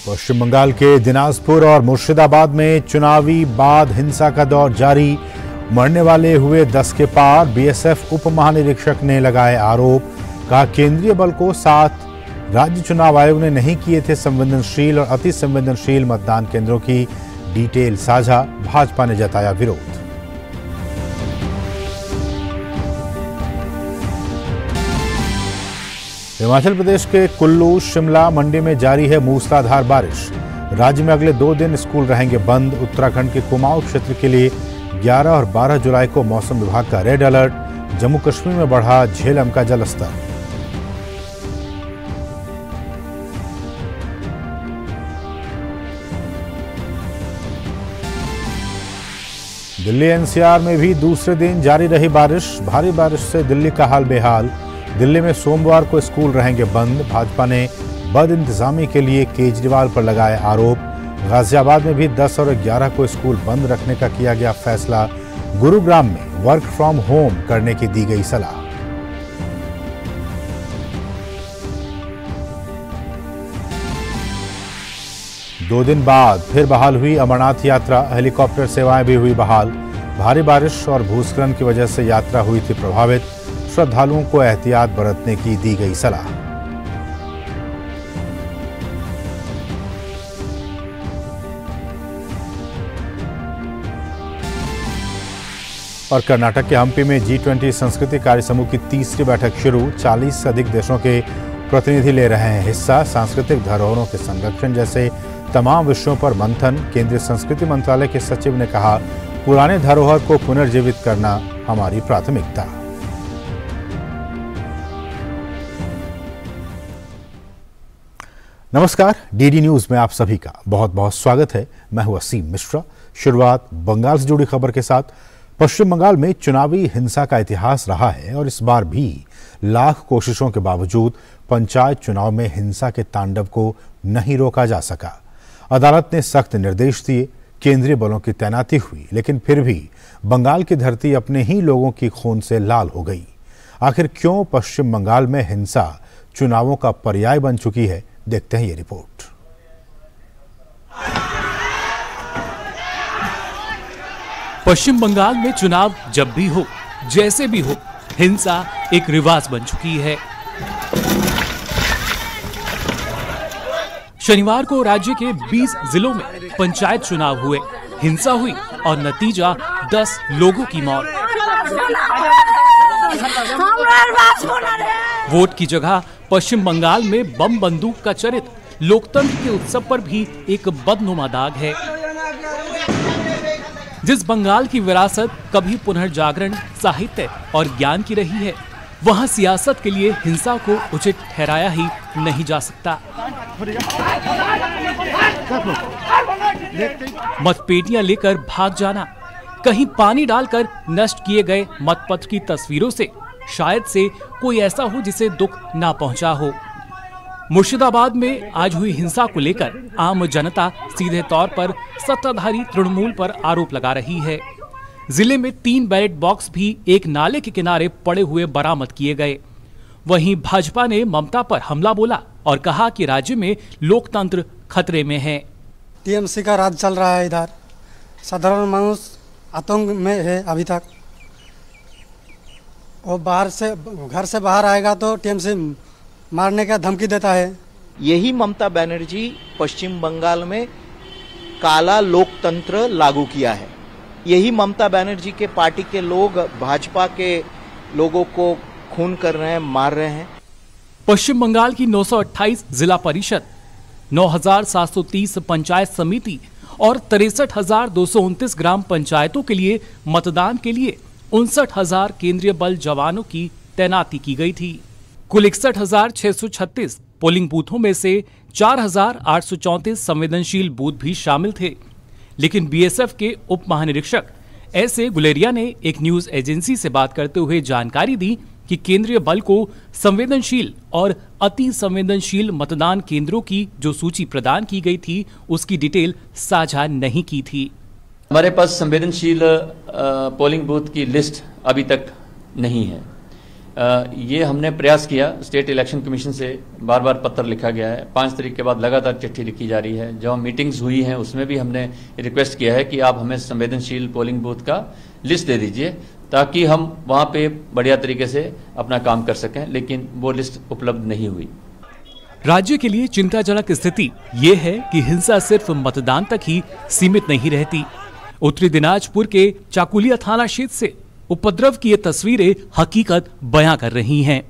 पश्चिम बंगाल के दिनाजपुर और मुर्शिदाबाद में चुनावी बाद हिंसा का दौर जारी। मरने वाले हुए 10 के पार। बीएसएफ उप महानिरीक्षक ने लगाए आरोप। कहा केंद्रीय बल को साथ राज्य चुनाव आयोग ने नहीं किए थे संवेदनशील और अति संवेदनशील मतदान केंद्रों की डिटेल साझा। भाजपा ने जताया विरोध। हिमाचल प्रदेश के कुल्लू, शिमला, मंडी में जारी है मूसलाधार बारिश। राज्य में अगले 2 दिन स्कूल रहेंगे बंद। उत्तराखंड के कुमाऊं क्षेत्र के लिए 11 और 12 जुलाई को मौसम विभाग का रेड अलर्ट। जम्मू कश्मीर में बढ़ा झेलम का जलस्तर। दिल्ली एनसीआर में भी दूसरे दिन जारी रही बारिश। भारी बारिश से दिल्ली का हाल बेहाल। दिल्ली में सोमवार को स्कूल रहेंगे बंद। भाजपा ने बद इंतजामी के लिए केजरीवाल पर लगाए आरोप। गाजियाबाद में भी 10 और 11 को स्कूल बंद रखने का किया गया फैसला। गुरुग्राम में वर्क फ्रॉम होम करने की दी गई सलाह। दो दिन बाद फिर बहाल हुई अमरनाथ यात्रा। हेलीकॉप्टर सेवाएं भी हुई बहाल। भारी बारिश और भूस्खलन की वजह से यात्रा हुई थी प्रभावित। श्रद्धालुओं को एहतियात बरतने की दी गई सलाह। और कर्नाटक के हम्पी में G20 संस्कृति कार्य समूह की तीसरी बैठक शुरू। 40 से अधिक देशों के प्रतिनिधि ले रहे हैं हिस्सा। सांस्कृतिक धरोहरों के संरक्षण जैसे तमाम विषयों पर मंथन। केंद्रीय संस्कृति मंत्रालय के सचिव ने कहा, पुराने धरोहर को पुनर्जीवित करना हमारी प्राथमिकता। नमस्कार, डीडी न्यूज में आप सभी का बहुत बहुत स्वागत है। मैं हूं असीम मिश्रा। शुरुआत बंगाल से जुड़ी खबर के साथ। पश्चिम बंगाल में चुनावी हिंसा का इतिहास रहा है और इस बार भी लाख कोशिशों के बावजूद पंचायत चुनाव में हिंसा के तांडव को नहीं रोका जा सका। अदालत ने सख्त निर्देश दिए, केंद्रीय बलों की तैनाती हुई, लेकिन फिर भी बंगाल की धरती अपने ही लोगों की खून से लाल हो गई। आखिर क्यों पश्चिम बंगाल में हिंसा चुनावों का पर्याय बन चुकी है, देखते हैं ये रिपोर्ट। पश्चिम बंगाल में चुनाव जब भी हो, जैसे भी हो, हिंसा एक रिवाज बन चुकी है। शनिवार को राज्य के 20 जिलों में पंचायत चुनाव हुए। हिंसा हुई और नतीजा 10 लोगों की मौत। वोट की जगह पश्चिम बंगाल में बम बंदूक का चरित लोकतंत्र के उत्सव पर भी एक बदनुमा दाग है। जिस बंगाल की विरासत कभी पुनर्जागरण, साहित्य और ज्ञान की रही है, वहां सियासत के लिए हिंसा को उचित ठहराया ही नहीं जा सकता। मतपेटियां लेकर भाग जाना, कहीं पानी डालकर नष्ट किए गए मतपत्र की तस्वीरों से शायद से कोई ऐसा हो जिसे दुख ना पहुंचा हो। मुर्शिदाबाद में आज हुई हिंसा को लेकर आम जनता सीधे तौर पर सत्ताधारी तृणमूल पर आरोप लगा रही है। जिले में 3 बैलेट बॉक्स भी एक नाले के किनारे पड़े हुए बरामद किए गए। वहीं भाजपा ने ममता पर हमला बोला और कहा कि राज्य में लोकतंत्र खतरे में है। टीएमसी का राज चल रहा है इधर। साधारण मानुष आतंक में है अभी तक। और बाहर से, घर से बाहर आएगा तो टीएमसी मारने का धमकी देता है। यही ममता बनर्जी पश्चिम बंगाल में काला लोकतंत्र लागू किया है। यही ममता बनर्जी के पार्टी के लोग भाजपा के लोगों को खून कर रहे हैं, मार रहे हैं। पश्चिम बंगाल की 928 जिला परिषद, 9,730 पंचायत समिति और 63,229 ग्राम पंचायतों के लिए मतदान के लिए 59,000 केंद्रीय बल जवानों की तैनाती की गई थी। कुल 61,636 पोलिंग बूथों में से 4,834 संवेदनशील बूथ भी शामिल थे। लेकिन बीएसएफ के उप महानिरीक्षक एस.ए. गुलेरिया ने एक न्यूज एजेंसी से बात करते हुए जानकारी दी कि केंद्रीय बल को संवेदनशील और अति संवेदनशील मतदान केंद्रों की जो सूची प्रदान की गई थी, उसकी डिटेल साझा नहीं की थी। हमारे पास संवेदनशील पोलिंग बूथ की लिस्ट अभी तक नहीं है। ये हमने प्रयास किया, स्टेट इलेक्शन कमीशन से बार बार पत्र लिखा गया है, 5 तारीख के बाद लगातार चिट्ठी लिखी जा रही है। जो मीटिंग्स हुई हैं उसमें भी हमने रिक्वेस्ट किया है कि आप हमें संवेदनशील पोलिंग बूथ का लिस्ट दे दीजिए ताकि हम वहाँ पे बढ़िया तरीके से अपना काम कर सकें, लेकिन वो लिस्ट उपलब्ध नहीं हुई। राज्य के लिए चिंताजनक स्थिति ये है कि हिंसा सिर्फ मतदान तक ही सीमित नहीं रहती। उत्तरी दिनाजपुर के चाकुलिया थाना क्षेत्र से उपद्रव की ये तस्वीरें हकीकत बयां कर रही हैं।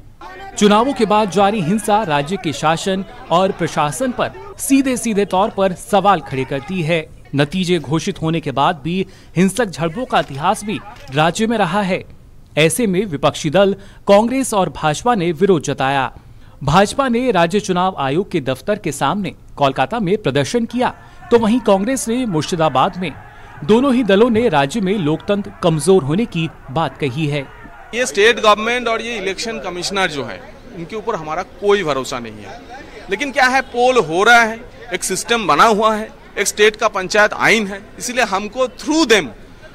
चुनावों के बाद जारी हिंसा राज्य के शासन और प्रशासन पर सीधे सीधे तौर पर सवाल खड़े करती है। नतीजे घोषित होने के बाद भी हिंसक झड़पों का इतिहास भी राज्य में रहा है। ऐसे में विपक्षी दल कांग्रेस और भाजपा ने विरोध जताया। भाजपा ने राज्य चुनाव आयोग के दफ्तर के सामने कोलकाता में प्रदर्शन किया, तो वहीं कांग्रेस ने मुर्शिदाबाद में। दोनों ही दलों ने राज्य में लोकतंत्र कमजोर होने की बात कही है। ये स्टेट गवर्नमेंट और ये इलेक्शन कमिश्नर जो है, इनके ऊपर हमारा कोई भरोसा नहीं है। लेकिन क्या है, पोल हो रहा है, एक सिस्टम बना हुआ है, एक स्टेट का पंचायत आइन है, इसलिए हमको थ्रू देम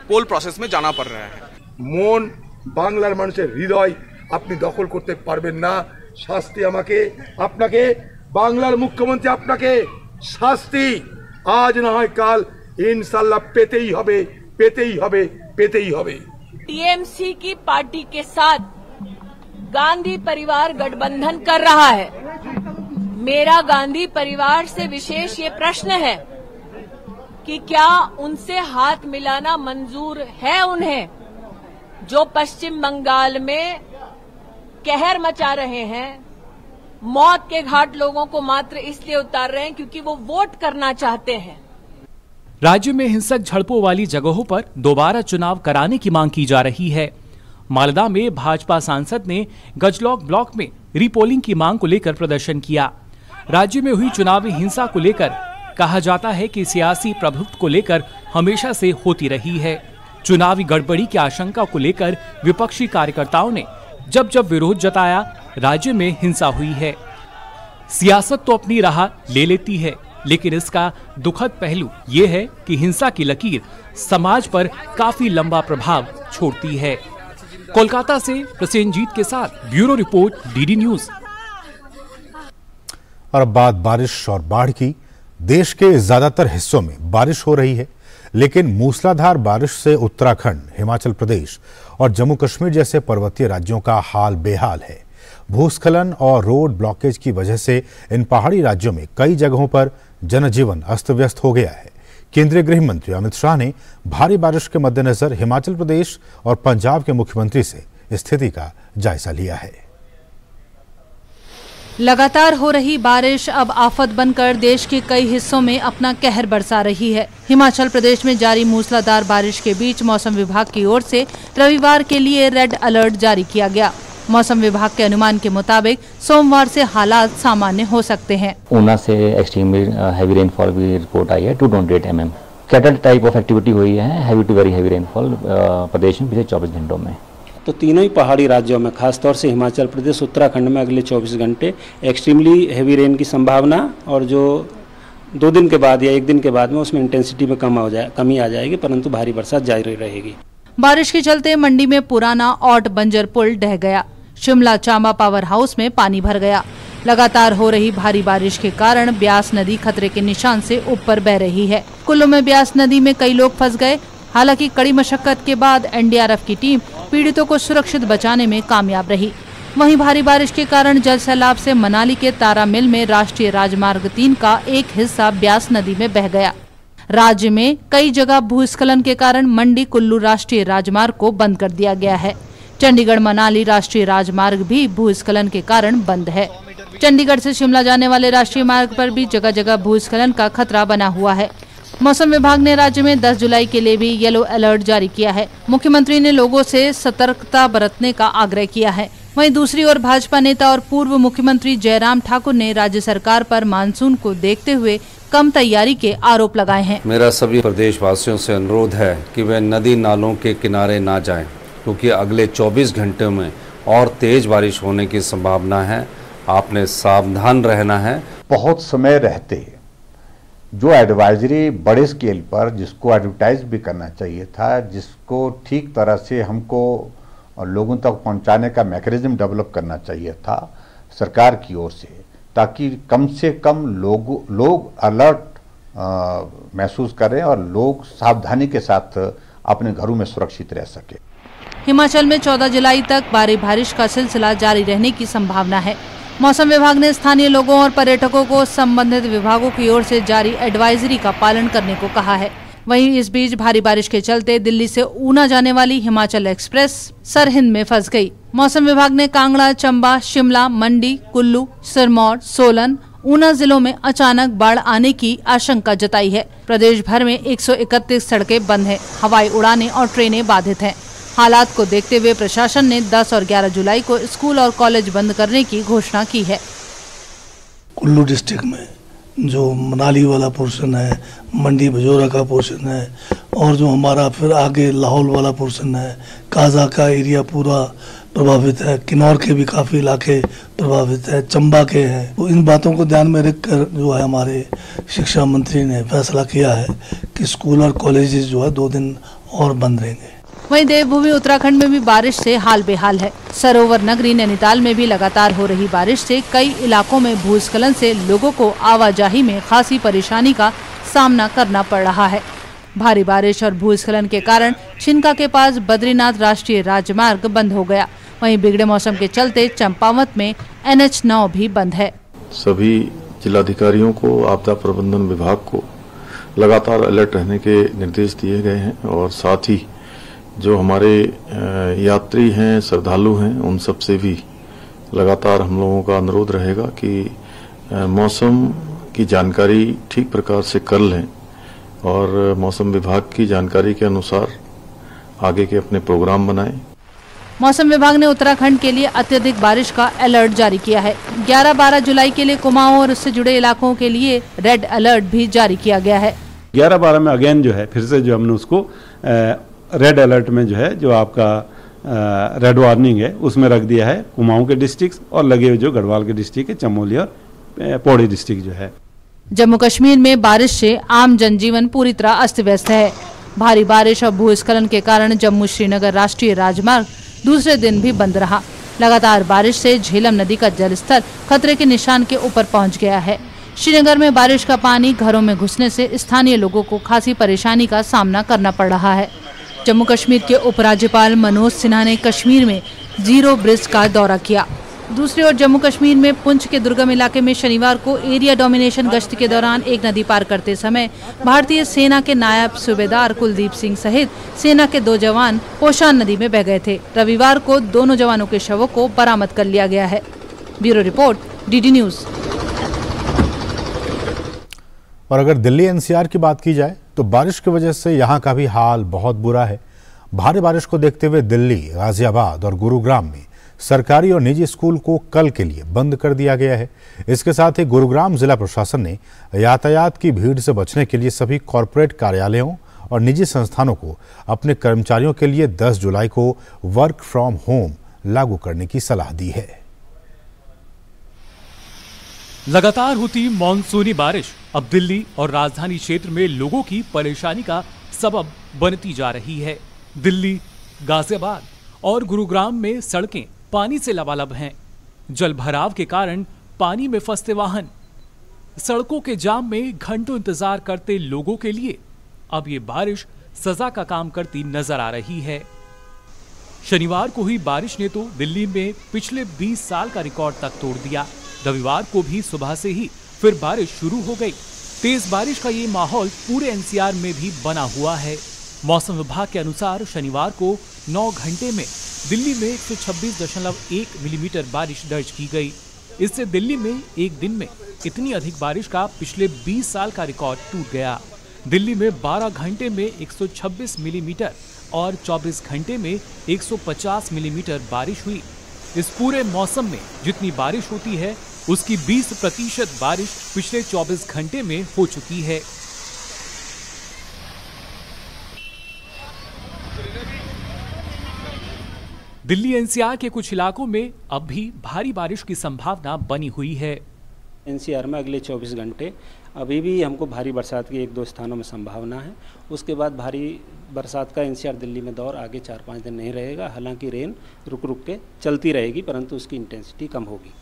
पोल प्रोसेस में जाना पड़ रहा है। मन बांगलार मानुषेर हृदय अपनी दखल करते पारबेन ना। शास्ति आमाके आपनाके, बांगलार मुख्यमंत्री आपनाके शास्ति आज ना হয় কাল इंशाल्लाह पेतेई होबे, पेतेई होबे, पेतेई होबे। टीएमसी की पार्टी के साथ गांधी परिवार गठबंधन कर रहा है। मेरा गांधी परिवार से विशेष ये प्रश्न है कि क्या उनसे हाथ मिलाना मंजूर है उन्हें, जो पश्चिम बंगाल में कहर मचा रहे हैं, मौत के घाट लोगों को मात्र इसलिए उतार रहे हैं क्योंकि वो वोट करना चाहते हैं। राज्य में हिंसक झड़पों वाली जगहों पर दोबारा चुनाव कराने की मांग की जा रही है। मालदा में भाजपा सांसद ने गजलौक ब्लॉक में रीपोलिंग की मांग को लेकर प्रदर्शन किया। राज्य में हुई चुनावी हिंसा को लेकर कहा जाता है कि सियासी प्रभुत्व को लेकर हमेशा से होती रही है। चुनावी गड़बड़ी की आशंका को लेकर विपक्षी कार्यकर्ताओं ने जब जब विरोध जताया, राज्य में हिंसा हुई है। सियासत तो अपनी राह ले लेती है, लेकिन इसका दुखद पहलू ये है कि हिंसा की लकीर समाज पर काफी लंबा प्रभाव छोड़ती है। कोलकाता से प्रसेनजीत के साथ ब्यूरो रिपोर्ट, डीडी न्यूज। और अब बात बारिश और बाढ़ की। देश के ज्यादातर हिस्सों में बारिश हो रही है, लेकिन मूसलाधार बारिश से उत्तराखंड, हिमाचल प्रदेश और जम्मू कश्मीर जैसे पर्वतीय राज्यों का हाल बेहाल है। भूस्खलन और रोड ब्लॉकेज की वजह से इन पहाड़ी राज्यों में कई जगहों पर जनजीवन अस्त व्यस्त हो गया है। केंद्रीय गृह मंत्री अमित शाह ने भारी बारिश के मद्देनजर हिमाचल प्रदेश और पंजाब के मुख्यमंत्री से स्थिति का जायजा लिया है। लगातार हो रही बारिश अब आफत बनकर देश के कई हिस्सों में अपना कहर बरसा रही है। हिमाचल प्रदेश में जारी मूसलाधार बारिश के बीच मौसम विभाग की ओर से रविवार के लिए रेड अलर्ट जारी किया गया। मौसम विभाग के अनुमान के मुताबिक सोमवार से हालात सामान्य हो सकते हैं। ऊना से एक्सट्रीमली हैवी रेनफॉल की रिपोर्ट आई है 228 mm। Cattle type of activity हुई है, heavy to very heavy rainfall प्रदेश में पिछले 24 घंटों में। तो तीनों ही पहाड़ी राज्यों में, खासतौर से हिमाचल प्रदेश, उत्तराखंड में अगले 24 घंटे एक्सट्रीमली हैवी रेन की संभावना, और जो 2 दिन के बाद या 1 दिन के बाद में उसमें इंटेंसिटी में कमी आ जाएगी, परंतु भारी बरसात जारी रहेगी। बारिश के चलते मंडी में पुराना औट बंजर पुल ढह गया। शिमला चांबा पावर हाउस में पानी भर गया। लगातार हो रही भारी बारिश के कारण ब्यास नदी खतरे के निशान से ऊपर बह रही है। कुल्लू में ब्यास नदी में कई लोग फंस गए। हालांकि कड़ी मशक्कत के बाद एनडीआरएफ की टीम पीड़ितों को सुरक्षित बचाने में कामयाब रही। वहीं भारी बारिश के कारण जल सैलाब से मनाली के तारा मिल में राष्ट्रीय राजमार्ग 3 का एक हिस्सा ब्यास नदी में बह गया। राज्य में कई जगह भूस्खलन के कारण मंडी कुल्लू राष्ट्रीय राजमार्ग को बंद कर दिया गया है। चंडीगढ़ मनाली राष्ट्रीय राजमार्ग भी भूस्खलन के कारण बंद है। चंडीगढ़ से शिमला जाने वाले राष्ट्रीय मार्ग पर भी जगह जगह भूस्खलन का खतरा बना हुआ है। मौसम विभाग ने राज्य में 10 जुलाई के लिए भी येलो अलर्ट जारी किया है। मुख्यमंत्री ने लोगों से सतर्कता बरतने का आग्रह किया है। वहीं दूसरी ओर भाजपा नेता और पूर्व मुख्यमंत्री जयराम ठाकुर ने राज्य सरकार पर मानसून को देखते हुए कम तैयारी के आरोप लगाए हैं। मेरा सभी प्रदेशवासियों से अनुरोध है कि वे नदी नालों के किनारे ना जाएं, क्योंकि अगले 24 घंटे में और तेज बारिश होने की संभावना है। आपने सावधान रहना है। बहुत समय रहते जो एडवाइजरी बड़े स्केल पर, जिसको एडवर्टाइज भी करना चाहिए था, जिसको ठीक तरह से हमको और लोगों तक पहुंचाने का मैकेनिज्म डेवलप करना चाहिए था सरकार की ओर से, ताकि कम से कम लोग अलर्ट महसूस करें और लोग सावधानी के साथ अपने घरों में सुरक्षित रह सके। हिमाचल में 14 जुलाई तक भारी बारिश का सिलसिला जारी रहने की संभावना है। मौसम विभाग ने स्थानीय लोगों और पर्यटकों को संबंधित विभागों की ओर से जारी एडवाइजरी का पालन करने को कहा है। वहीं इस बीच भारी बारिश के चलते दिल्ली से ऊना जाने वाली हिमाचल एक्सप्रेस सरहिंद में फंस गई। मौसम विभाग ने कांगड़ा, चंबा, शिमला, मंडी, कुल्लू, सिरमौर, सोलन, ऊना जिलों में अचानक बाढ़ आने की आशंका जताई है। प्रदेश भर में 131 सड़कें बंद हैं, हवाई उड़ानें और ट्रेनें बाधित हैं। हालात को देखते हुए प्रशासन ने 10 और 11 जुलाई को स्कूल और कॉलेज बंद करने की घोषणा की है। कुल्लू डिस्ट्रिक्ट में जो मनाली वाला पोर्शन है, मंडी भजोरा का पोर्शन है और जो हमारा फिर आगे लाहौल वाला पोर्शन है, काजा का एरिया पूरा प्रभावित है, किन्नौर के भी काफ़ी इलाके प्रभावित है, चंबा के हैं। तो इन बातों को ध्यान में रखकर जो है हमारे शिक्षा मंत्री ने फैसला किया है कि स्कूल और कॉलेजेस जो है 2 दिन और बंद रहेंगे। वहीं देवभूमि उत्तराखंड में भी बारिश से हाल बेहाल है। सरोवर नगरी नैनीताल में भी लगातार हो रही बारिश से कई इलाकों में भूस्खलन से लोगों को आवाजाही में खासी परेशानी का सामना करना पड़ रहा है। भारी बारिश और भूस्खलन के कारण छिनका के पास बद्रीनाथ राष्ट्रीय राजमार्ग बंद हो गया। वहीं बिगड़े मौसम के चलते चंपावत में NH9 भी बंद है। सभी जिलाधिकारियों को, आपदा प्रबंधन विभाग को लगातार अलर्ट रहने के निर्देश दिए गए हैं और साथ ही जो हमारे यात्री हैं, श्रद्धालु हैं, उन सब से भी लगातार हम लोगों का अनुरोध रहेगा कि मौसम की जानकारी ठीक प्रकार से कर लें और मौसम विभाग की जानकारी के अनुसार आगे के अपने प्रोग्राम बनाएं। मौसम विभाग ने उत्तराखंड के लिए अत्यधिक बारिश का अलर्ट जारी किया है। 11-12 जुलाई के लिए कुमाऊं और उससे जुड़े इलाकों के लिए रेड अलर्ट भी जारी किया गया है। 11-12 में अगेन जो है फिर से जो हमने उसको रेड अलर्ट में जो है जो आपका रेड वार्निंग है उसमें रख दिया है कुमाऊं के डिस्ट्रिक्ट और लगे हुए जो गढ़वाल के डिस्ट्रिक्ट है, चमोली और पौड़ी डिस्ट्रिक्ट जो है। जम्मू कश्मीर में बारिश से आम जनजीवन पूरी तरह अस्त व्यस्त है। भारी बारिश और भूस्खलन के कारण जम्मू श्रीनगर राष्ट्रीय राजमार्ग दूसरे दिन भी बंद रहा। लगातार बारिश से झेलम नदी का जलस्तर खतरे के निशान के ऊपर पहुंच गया है। श्रीनगर में बारिश का पानी घरों में घुसने से स्थानीय लोगों को खासी परेशानी का सामना करना पड़ रहा है। जम्मू कश्मीर के उपराज्यपाल मनोज सिन्हा ने कश्मीर में जीरो ब्रिज का दौरा किया। दूसरी ओर जम्मू कश्मीर में पुंछ के दुर्गम इलाके में शनिवार को एरिया डोमिनेशन गश्त के दौरान एक नदी पार करते समय भारतीय सेना के नायब सूबेदार कुलदीप सिंह सहित सेना के 2 जवान पोशान नदी में बह गए थे। रविवार को दोनों जवानों के शवों को बरामद कर लिया गया है। Bureau report, DD news. और अगर दिल्ली NCR की बात की जाए तो बारिश की वजह से यहाँ का भी हाल बहुत बुरा है। भारी बारिश को देखते हुए दिल्ली, गाजियाबाद और गुरुग्राम में सरकारी और निजी स्कूल को कल के लिए बंद कर दिया गया है। इसके साथ ही गुरुग्राम जिला प्रशासन ने यातायात की भीड़ से बचने के लिए सभी कॉरपोरेट कार्यालयों और निजी संस्थानों को अपने कर्मचारियों के लिए 10 जुलाई को वर्क फ्रॉम होम लागू करने की सलाह दी है। लगातार होती मानसूनी बारिश अब दिल्ली और राजधानी क्षेत्र में लोगों की परेशानी का सबब बनती जा रही है। दिल्ली, गाजियाबाद और गुरुग्राम में सड़कें पानी से लबालब हैं। जल भराव के कारण पानी में फंसते वाहन, सड़कों के जाम में घंटों इंतजार करते लोगों के लिए अब ये बारिश सजा का काम करती नजर आ रही है। शनिवार को हुई बारिश ने तो दिल्ली में पिछले 20 साल का रिकॉर्ड तक तोड़ दिया। रविवार को भी सुबह से ही फिर बारिश शुरू हो गई। तेज बारिश का ये माहौल पूरे NCR में भी बना हुआ है। मौसम विभाग के अनुसार शनिवार को 9 घंटे में दिल्ली में 126.1 मिलीमीटर बारिश दर्ज की गई। इससे दिल्ली में एक दिन में इतनी अधिक बारिश का पिछले 20 साल का रिकॉर्ड टूट गया। दिल्ली में 12 घंटे में 126 मिलीमीटर और 24 घंटे में 150 मिलीमीटर बारिश हुई। इस पूरे मौसम में जितनी बारिश होती है उसकी 20% बारिश पिछले 24 घंटे में हो चुकी है। दिल्ली NCR के कुछ इलाकों में अब भी भारी बारिश की संभावना बनी हुई है। एनसीआर में अगले 24 घंटे अभी भी हमको भारी बरसात की 1-2 स्थानों में संभावना है। उसके बाद भारी बरसात का एनसीआर दिल्ली में दौर आगे 4-5 दिन नहीं रहेगा। हालांकि रेन रुक रुक के चलती रहेगी, परंतु उसकी इंटेंसिटी कम होगी।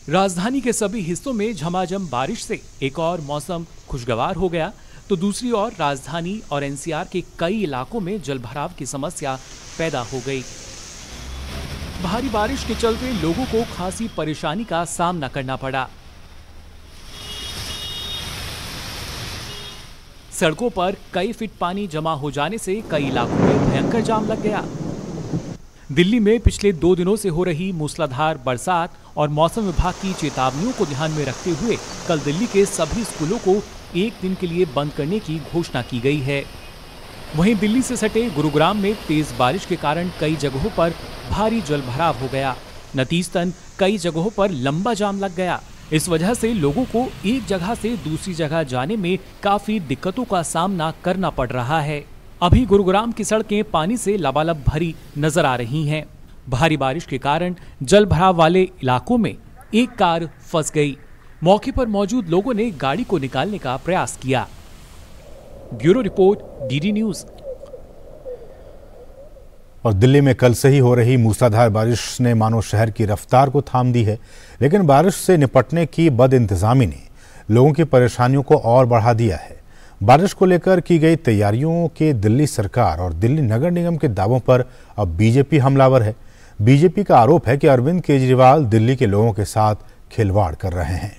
राजधानी के सभी हिस्सों में झमाझम बारिश से एक और मौसम खुशगवार हो गया, तो दूसरी ओर राजधानी और एनसीआर के कई इलाकों में जलभराव की समस्या पैदा हो गई। भारी बारिश के चलते लोगों को खासी परेशानी का सामना करना पड़ा। सड़कों पर कई फीट पानी जमा हो जाने से कई इलाकों में भयंकर जाम लग गया। दिल्ली में पिछले 2 दिनों से हो रही मूसलाधार बरसात और मौसम विभाग की चेतावनियों को ध्यान में रखते हुए कल दिल्ली के सभी स्कूलों को 1 दिन के लिए बंद करने की घोषणा की गई है। वहीं दिल्ली से सटे गुरुग्राम में तेज बारिश के कारण कई जगहों पर भारी जलभराव हो गया। नतीजतन कई जगहों पर लंबा जाम लग गया। इस वजह से लोगों को एक जगह से दूसरी जगह जाने में काफी दिक्कतों का सामना करना पड़ रहा है। अभी गुरुग्राम की सड़कें पानी से लबालब भरी नजर आ रही हैं। भारी बारिश के कारण जल भराव वाले इलाकों में एक कार फंस गई। मौके पर मौजूद लोगों ने गाड़ी को निकालने का प्रयास किया। Bureau report, DD news. और दिल्ली में कल से ही हो रही मूसलाधार बारिश ने मानो शहर की रफ्तार को थाम दी है, लेकिन बारिश से निपटने की बदइंतजामी ने लोगों की परेशानियों को और बढ़ा दिया है। बारिश को लेकर की गई तैयारियों के दिल्ली सरकार और दिल्ली नगर निगम के दावों पर अब बीजेपी हमलावर है। बीजेपी का आरोप है कि अरविंद केजरीवाल दिल्ली के लोगों के साथ खिलवाड़ कर रहे हैं।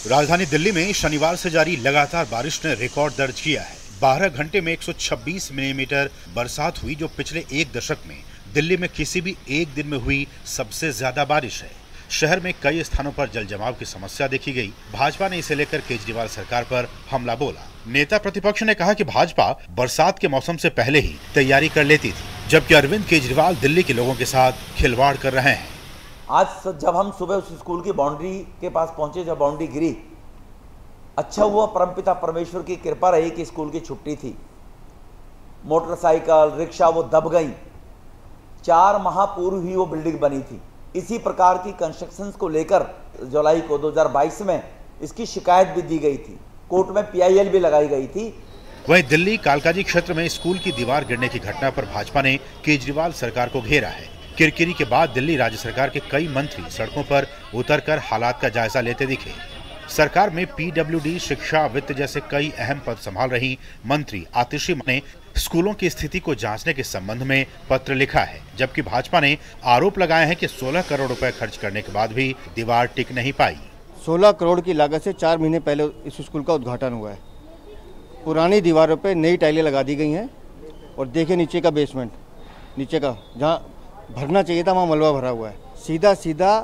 राजधानी दिल्ली में शनिवार से जारी लगातार बारिश ने रिकॉर्ड दर्ज किया है। 12 घंटे में 126 मिलीमीटर बरसात हुई, जो पिछले 1 दशक में दिल्ली में किसी भी एक दिन में हुई सबसे ज्यादा बारिश है। शहर में कई स्थानों पर जल जमाव की समस्या देखी गई। भाजपा ने इसे लेकर केजरीवाल सरकार पर हमला बोला। नेता प्रतिपक्ष ने कहा कि भाजपा बरसात के मौसम से पहले ही तैयारी कर लेती थी, जबकि अरविंद केजरीवाल दिल्ली के लोगों के साथ खिलवाड़ कर रहे हैं। आज जब हम सुबह उस स्कूल की बाउंड्री के पास पहुंचे, जब बाउंड्री गिरी, अच्छा हुआ परमपिता परमेश्वर की कृपा रही कि स्कूल की छुट्टी थी। मोटरसाइकिल, रिक्शा वो दब गई। 4 माह पूर्व ही वो बिल्डिंग बनी थी। इसी प्रकार की कंस्ट्रक्शंस को लेकर जुलाई को 2022 में इसकी शिकायत भी दी गई थी। कोर्ट में PIL भी लगाई गई थी। वहीं दिल्ली कालकाजी क्षेत्र में स्कूल की दीवार गिरने की घटना पर भाजपा ने केजरीवाल सरकार को घेरा है। किरकिरी के बाद दिल्ली राज्य सरकार के कई मंत्री सड़कों पर उतरकर हालात का जायजा लेते दिखे। सरकार में PWD, शिक्षा, वित्त जैसे कई अहम पद संभाल रही मंत्री आतिशी ने स्कूलों की स्थिति को जांचने के संबंध में पत्र लिखा है, जबकि भाजपा ने आरोप लगाए हैं कि 16 करोड़ रुपए खर्च करने के बाद भी दीवार टिक नहीं पाई। 16 करोड़ की लागत से 4 महीने पहले इस स्कूल का उद्घाटन हुआ है। पुरानी दीवारों पे नई टाइलें लगा दी गई हैं और देखिए नीचे का बेसमेंट, नीचे का जहाँ भरना चाहिए था वहाँ मलबा भरा हुआ है। सीधा सीधा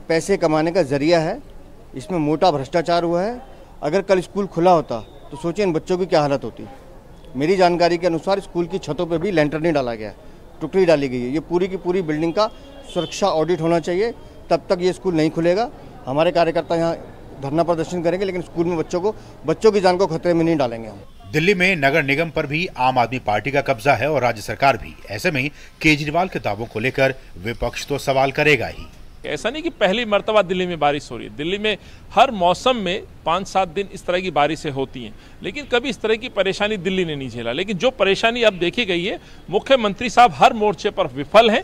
पैसे कमाने का जरिया है। इसमें मोटा भ्रष्टाचार हुआ है। अगर कल स्कूल खुला होता तो सोचिए इन बच्चों की क्या हालत होती। मेरी जानकारी के अनुसार स्कूल की छतों पे भी लेंटर नहीं डाला गया, टुकड़ी डाली गई है। ये पूरी की पूरी बिल्डिंग का सुरक्षा ऑडिट होना चाहिए, तब तक ये स्कूल नहीं खुलेगा। हमारे कार्यकर्ता यहाँ धरना प्रदर्शन करेंगे, लेकिन स्कूल में बच्चों की जान को खतरे में नहीं डालेंगे हम। दिल्ली में नगर निगम पर भी आम आदमी पार्टी का कब्जा है और राज्य सरकार भी। ऐसे में केजरीवाल के दावों को लेकर विपक्ष तो सवाल करेगा ही। ऐसा नहीं कि पहली मर्तबा दिल्ली में बारिश हो रही है। दिल्ली में हर मौसम में 5-7 दिन इस तरह की बारिशें होती हैं, लेकिन कभी इस तरह की परेशानी दिल्ली ने नहीं झेला। लेकिन जो परेशानी अब देखी गई है, मुख्यमंत्री साहब हर मोर्चे पर विफल हैं।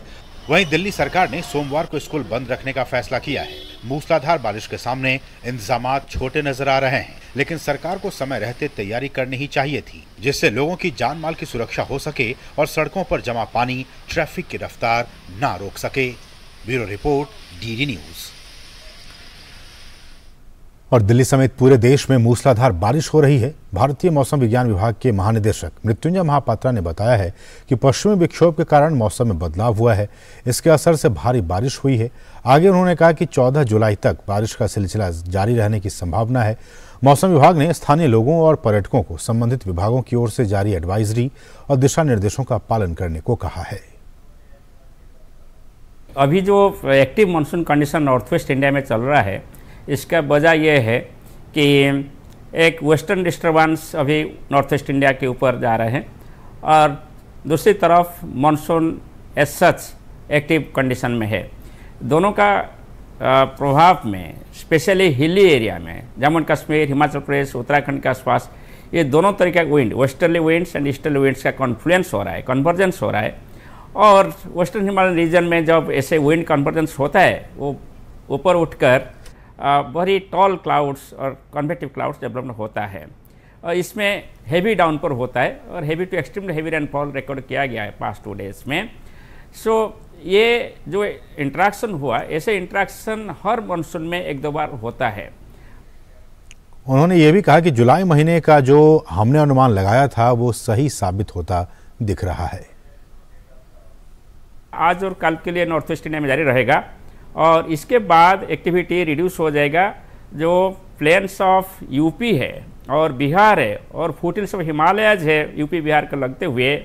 वहीं दिल्ली सरकार ने सोमवार को स्कूल बंद रखने का फैसला किया है। मूसलाधार बारिश के सामने इंतजामात छोटे नजर आ रहे हैं, लेकिन सरकार को समय रहते तैयारी करनी ही चाहिए थी, जिससे लोगों की जान माल की सुरक्षा हो सके और सड़कों पर जमा पानी ट्रैफिक की रफ्तार न रोक सके। Bureau report, DD news. और दिल्ली समेत पूरे देश में मूसलाधार बारिश हो रही है। भारतीय मौसम विज्ञान विभाग के महानिदेशक मृत्युंजय महापात्रा ने बताया है कि पश्चिमी विक्षोभ के कारण मौसम में बदलाव हुआ है। इसके असर से भारी बारिश हुई है। आगे उन्होंने कहा कि 14 जुलाई तक बारिश का सिलसिला जारी रहने की संभावना है। मौसम विभाग ने स्थानीय लोगों और पर्यटकों को संबंधित विभागों की ओर से जारी एडवाइजरी और दिशा निर्देशों का पालन करने को कहा है। अभी जो active monsoon condition north west India में चल रहा है, इसका वजह यह है कि एक वेस्टर्न डिस्टर्बेंस अभी नॉर्थ वेस्ट इंडिया के ऊपर जा रहे हैं और दूसरी तरफ monsoon as such active condition में है। दोनों का प्रभाव में स्पेशली हिली एरिया में जम्मू एंड कश्मीर, हिमाचल प्रदेश, उत्तराखंड के आसपास ये दोनों तरीके का wind, westerly winds and easterly winds का कॉन्फ्लुएंस हो रहा है, कन्वर्जेंस हो रहा है। और वेस्टर्न हिमालयन रीजन में जब ऐसे विंड कन्वर्जेंस होता है वो ऊपर उठकर वेरी टॉल क्लाउड्स और कन्वेक्टिव क्लाउड्स डेवलपमेंट होता है और इसमें हेवी डाउनपोर होता है और heavy to extremely heavy rainfall record किया गया है पास्ट 2 डेज में। सो ये जो इंट्रैक्शन हुआ, ऐसे इंट्रैक्शन हर मानसून में 1-2 बार होता है। उन्होंने ये भी कहा कि जुलाई महीने का जो हमने अनुमान लगाया था वो सही साबित होता दिख रहा है। आज और कल के लिए नॉर्थ वेस्ट इंडिया में जारी रहेगा और इसके बाद एक्टिविटी रिड्यूस हो जाएगा। जो प्लेन्स ऑफ यूपी है और बिहार है और फुटहिल्स ऑफ हिमालयज है यूपी बिहार को लगते हुए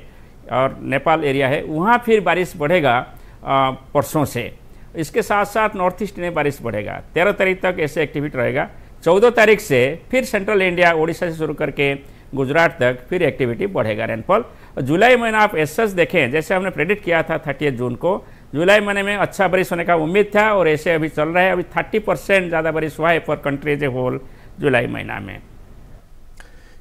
और नेपाल एरिया है, वहाँ फिर बारिश बढ़ेगा परसों से। इसके साथ साथ नॉर्थ ईस्ट में बारिश बढ़ेगा। 13 तारीख तक ऐसे एक्टिविटी रहेगा। 14 तारीख से फिर सेंट्रल इंडिया ओडिशा से शुरू करके गुजरात तक फिर एक्टिविटी बढ़ेगा रेनफॉल। जुलाई महीना आप एसएस देखें, जैसे हमने प्रेडिक्ट किया था 30 जून को, जुलाई महीने में अच्छा बारिश होने का उम्मीद था और ऐसे अभी चल रहा है। अभी 30% ज़्यादा बारिश हुआ है for country as a whole जुलाई महीना में।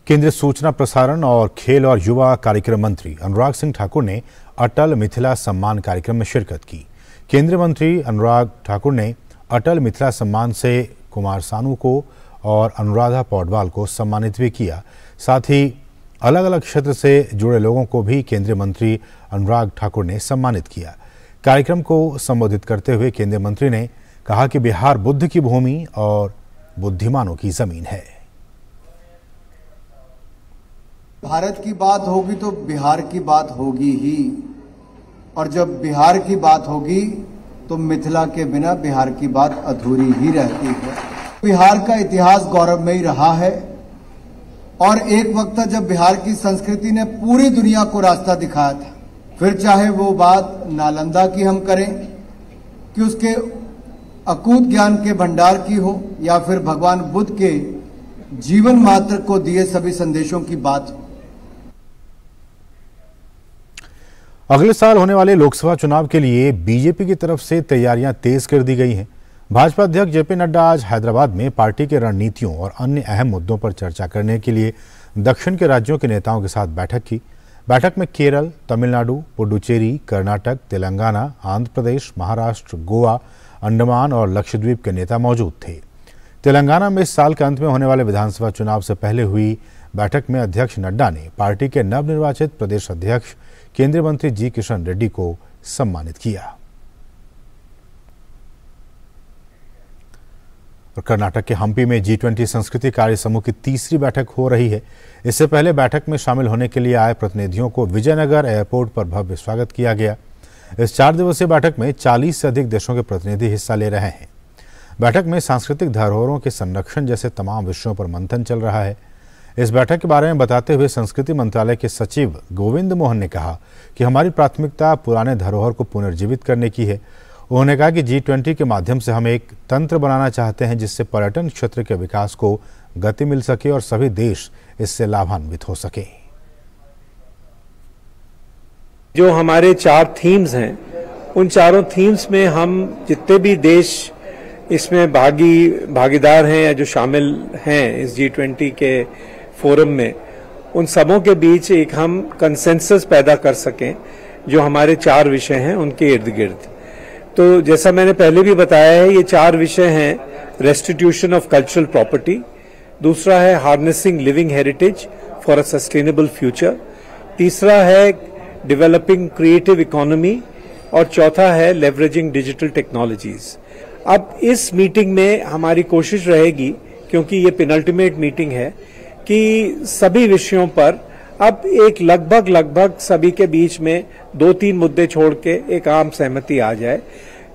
केंद्रीय सूचना प्रसारण और खेल और युवा कार्यक्रम मंत्री अनुराग सिंह ठाकुर ने अटल मिथिला सम्मान कार्यक्रम में शिरकत की। केंद्रीय मंत्री अनुराग ठाकुर ने अटल मिथिला सम्मान से कुमार सानू को और अनुराधा पौडवाल को सम्मानित भी किया। साथ ही अलग अलग क्षेत्र से जुड़े लोगों को भी केंद्रीय मंत्री अनुराग ठाकुर ने सम्मानित किया। कार्यक्रम को संबोधित करते हुए केंद्रीय मंत्री ने कहा कि बिहार बुद्ध की भूमि और बुद्धिमानों की जमीन है। भारत की बात होगी तो बिहार की बात होगी ही, और जब बिहार की बात होगी तो मिथिला के बिना बिहार की बात अधूरी ही रहती है। बिहार का इतिहास गौरवमयी रहा है और एक वक्त था जब बिहार की संस्कृति ने पूरी दुनिया को रास्ता दिखाया था। फिर चाहे वो बात नालंदा की हम करें कि उसके अकूत ज्ञान के भंडार की हो या फिर भगवान बुद्ध के जीवन मात्र को दिए सभी संदेशों की बात हो। अगले साल होने वाले लोकसभा चुनाव के लिए बीजेपी की तरफ से तैयारियां तेज कर दी गई हैं। भाजपा अध्यक्ष जेपी नड्डा आज हैदराबाद में पार्टी के रणनीतियों और अन्य अहम मुद्दों पर चर्चा करने के लिए दक्षिण के राज्यों के नेताओं के साथ बैठक की। बैठक में केरल, तमिलनाडु, पुडुचेरी, कर्नाटक, तेलंगाना, आंध्र प्रदेश, महाराष्ट्र, गोवा, अंडमान और लक्षद्वीप के नेता मौजूद थे। तेलंगाना में इस साल के अंत में होने वाले विधानसभा चुनाव से पहले हुई बैठक में अध्यक्ष नड्डा ने पार्टी के नवनिर्वाचित प्रदेश अध्यक्ष केंद्रीय मंत्री जी किशन रेड्डी को सम्मानित किया। और कर्नाटक के हम्पी में G20 संस्कृति कार्य समूह की तीसरी बैठक हो रही है। इससे पहले बैठक में शामिल होने के लिए आए प्रतिनिधियों को विजयनगर एयरपोर्ट पर भव्य स्वागत किया गया। इस 4 दिवसीय बैठक में 40 से अधिक देशों के प्रतिनिधि हिस्सा ले रहे हैं। बैठक में सांस्कृतिक धरोहरों के संरक्षण जैसे तमाम विषयों पर मंथन चल रहा है। इस बैठक के बारे में बताते हुए संस्कृति मंत्रालय के सचिव गोविंद मोहन ने कहा कि हमारी प्राथमिकता पुराने धरोहर को पुनर्जीवित करने की है। उन्होंने कहा कि G20 के माध्यम से हम एक तंत्र बनाना चाहते हैं जिससे पर्यटन क्षेत्र के विकास को गति मिल सके और सभी देश इससे लाभान्वित हो सके। जो हमारे 4 थीम्स हैं, उन चारों थीम्स में हम जितने भी देश इसमें भागीदार हैं या जो शामिल हैं इस G20 के फोरम में, उन सबों के बीच एक हम कंसेंसस पैदा कर सकें जो हमारे 4 विषय हैं उनके इर्द गिर्द। तो जैसा मैंने पहले भी बताया है, ये 4 विषय हैं रेस्टिट्यूशन ऑफ कल्चरल प्रॉपर्टी, दूसरा है harnessing living heritage for a sustainable future, तीसरा है डेवलपिंग क्रिएटिव इकोनॉमी और चौथा है लेवरेजिंग डिजिटल टेक्नोलॉजीज। अब इस मीटिंग में हमारी कोशिश रहेगी, क्योंकि ये पेनल्टीमेट मीटिंग है, कि सभी विषयों पर अब एक लगभग सभी के बीच में 2-3 मुद्दे छोड़ के एक आम सहमति आ जाए,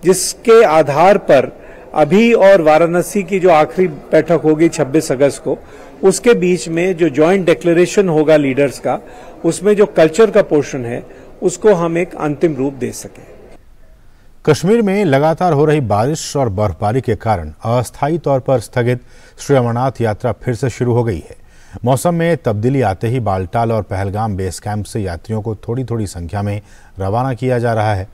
जिसके आधार पर अभी और वाराणसी की जो आखिरी बैठक होगी 26 अगस्त को, उसके बीच में जो जॉइंट डिक्लेरेशन होगा लीडर्स का, उसमें जो कल्चर का पोर्शन है उसको हम एक अंतिम रूप दे सकें। कश्मीर में लगातार हो रही बारिश और बर्फबारी के कारण अस्थायी तौर पर स्थगित श्री अमरनाथ यात्रा फिर से शुरू हो गई है। मौसम में तब्दीली आते ही बालटाल और पहलगाम बेस कैंप से यात्रियों को थोड़ी थोड़ी संख्या में रवाना किया जा रहा है।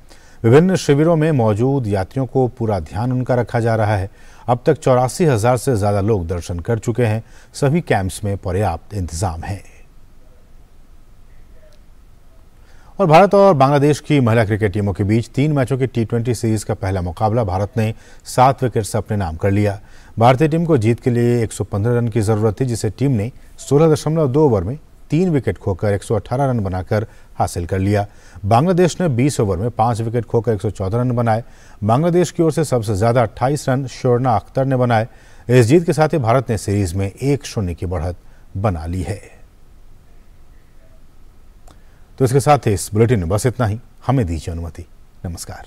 विभिन्न शिविरों में मौजूद यात्रियों को पूरा ध्यान उनका रखा जा रहा है। अब तक 84,000 से ज्यादा लोग दर्शन कर चुके हैं। सभी कैंप्स में पर्याप्त इंतजाम है। और भारत और बांग्लादेश की महिला क्रिकेट टीमों के बीच 3 मैचों की T20 सीरीज का पहला मुकाबला भारत ने 7 विकेट से अपने नाम कर लिया। भारतीय टीम को जीत के लिए 115 रन की जरूरत थी, जिसे टीम ने 16.2 ओवर में 3 विकेट खोकर 118 रन बनाकर हासिल कर लिया। बांग्लादेश ने 20 ओवर में 5 विकेट खोकर 114 रन बनाए। बांग्लादेश की ओर से सबसे ज्यादा 28 रन शोरना अख्तर ने बनाए। इस जीत के साथ ही भारत ने सीरीज में 1-0 की बढ़त बना ली है। तो इसके साथ ही इस बुलेटिन में बस इतना ही। हमें दीजिए अनुमति। नमस्कार।